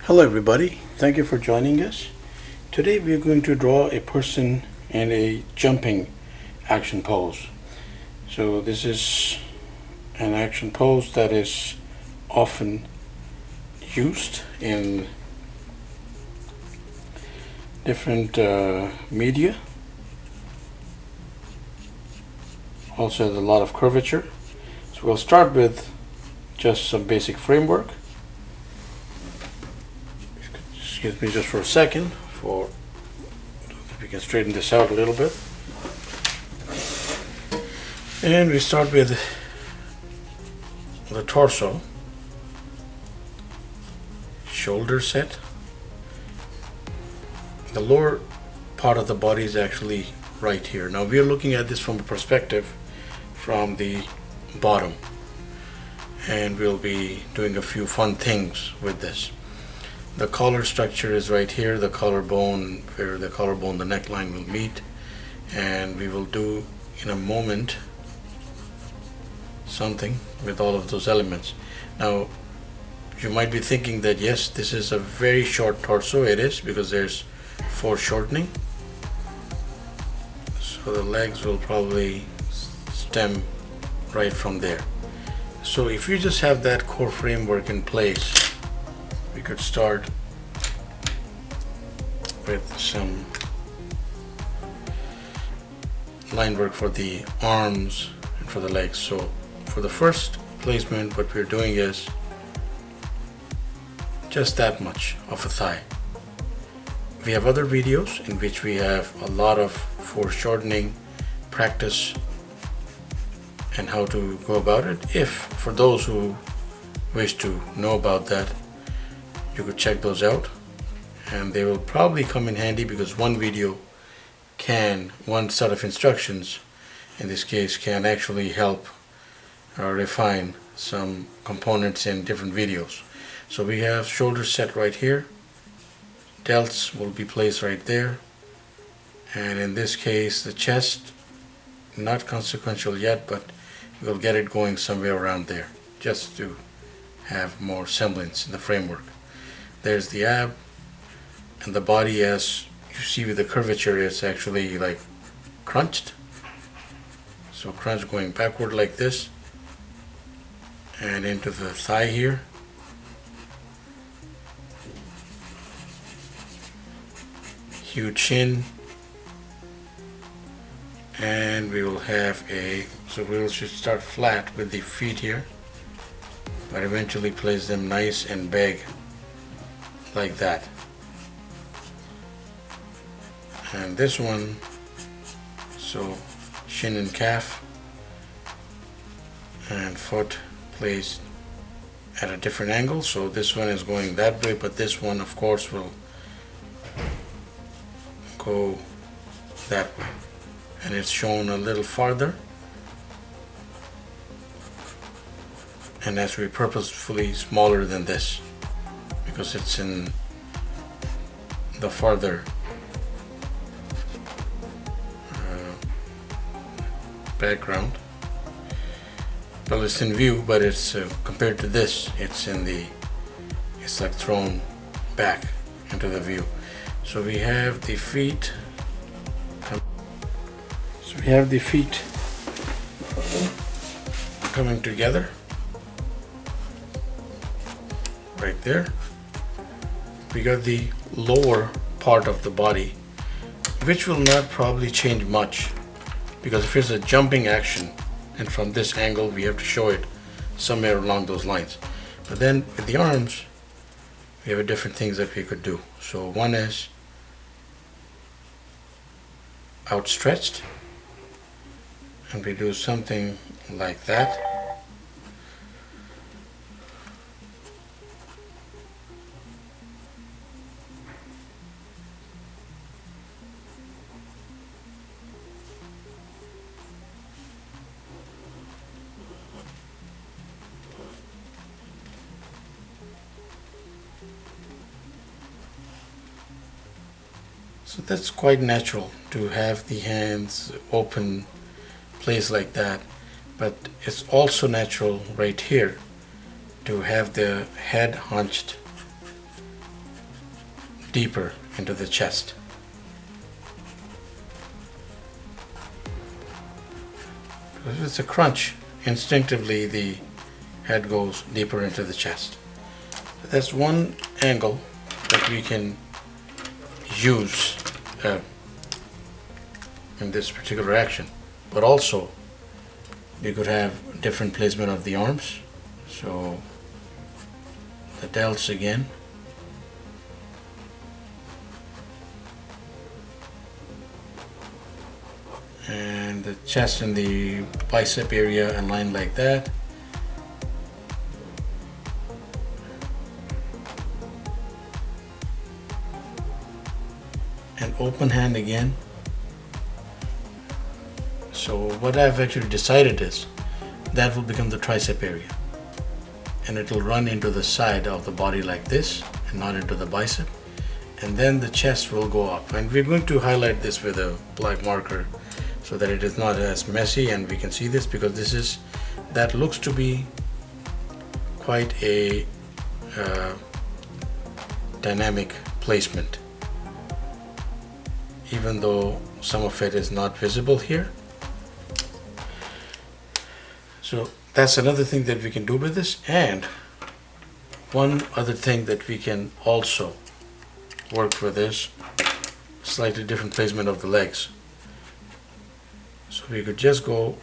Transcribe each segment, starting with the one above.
Hello everybody, thank you for joining us. Today we are going to draw a person in a jumping action pose. So this is an action pose that is often used in different media. Also has a lot of curvature. So we'll start with just some basic framework. Excuse me just for a second, if we can straighten this out a little bit. And we start with the torso, shoulder set. The lower part of the body is actually right here. Now we are looking at this from a perspective from the bottom, and we'll be doing a few fun things with this. The collar structure is right here, the collarbone, where the collarbone, the neckline will meet, and we will do in a moment something with all of those elements. Now you might be thinking that yes, this is a very short torso. It is, because there's foreshortening, so the legs will probably stem right from there. So if you just have that core framework in place, we could start with some line work for the arms and for the legs. So for the first placement, what we're doing is just that much of a thigh. We have other videos in which we have a lot of foreshortening practice and how to go about it. If for those who wish to know about that, you could check those out, and they will probably come in handy, because one set of instructions in this case can actually help refine some components in different videos. So we have shoulder set right here, delts will be placed right there, and in this case the chest, not consequential yet, but we'll get it going somewhere around there just to have more semblance in the framework. There's the ab, and the body, as you see with the curvature, is actually like crunched. So crunch going backward like this and into the thigh here. Huge shin, and we will have so we should start flat with the feet here, but eventually place them nice and big like that. And this one, so shin and calf, and foot placed at a different angle. So this one is going that way, but this one of course will go that way, and it's shown a little farther, and that's purposefully smaller than this because it's in the farther background. Well, it's in view, but it's compared to this, it's like thrown back into the view. So we have the feet. So we have the feet coming together right there. We got the lower part of the body, which will not probably change much, because if it's a jumping action and from this angle we have to show it somewhere along those lines. But then with the arms we have different things that we could do. So one is outstretched, and we do something like that. So that's quite natural to have the hands open, placed like that, but it's also natural right here to have the head hunched deeper into the chest. If it's a crunch, instinctively the head goes deeper into the chest. That's one angle that we can use in this particular action. But also we could have different placement of the arms. So the delts again. And the chest and the bicep area aligned like that. And open hand again. So what I've actually decided is that will become the tricep area, and it will run into the side of the body like this and not into the bicep, and then the chest will go up. And we're going to highlight this with a black marker so that it is not as messy and we can see this, because that looks to be quite a dynamic placement, even though some of it is not visible here. So that's another thing that we can do with this. And one other thing that we can also work with is slightly different placement of the legs. So we could just go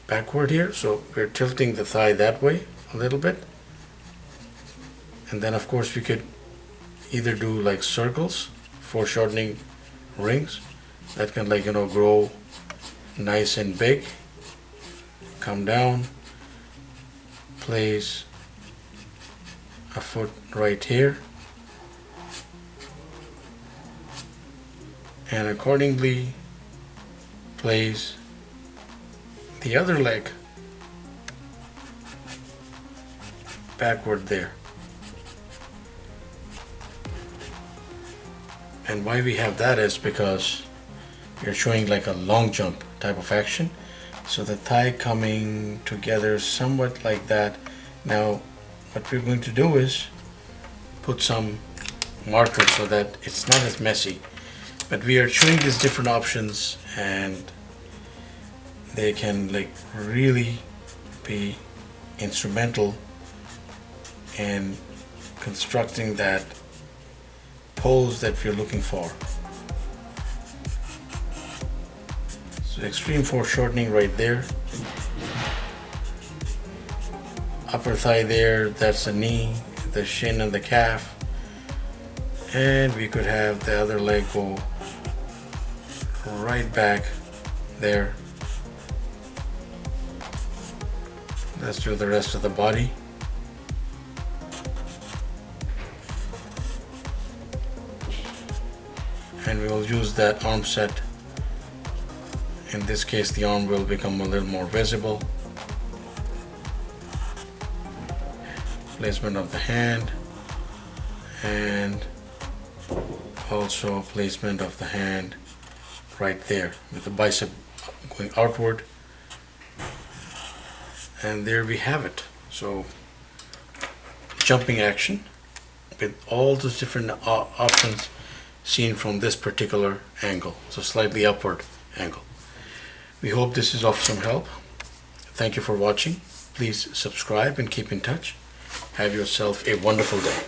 backward here. So we're tilting the thigh that way a little bit. And then of course we could either do like circles, foreshortening rings that can, like, grow nice and big. Come down, place a foot right here, and accordingly place the other leg backward there. And why we have that is because you're showing like a long jump type of action. So the thigh coming together somewhat like that. Now what we're going to do is put some markers so that it's not as messy. But we are showing these different options, and they can like really be instrumental in constructing that pose that we're looking for. So extreme foreshortening right there. Upper thigh there, that's the knee, the shin and the calf. And we could have the other leg go right back there. Let's do the rest of the body. And we will use that arm set. In this case, the arm will become a little more visible. Placement of the hand, and also placement of the hand right there with the bicep going outward. And there we have it. So jumping action with all those different options seen from this particular angle, so slightly upward angle. We hope this is of some help. Thank you for watching. Please subscribe and keep in touch. Have yourself a wonderful day.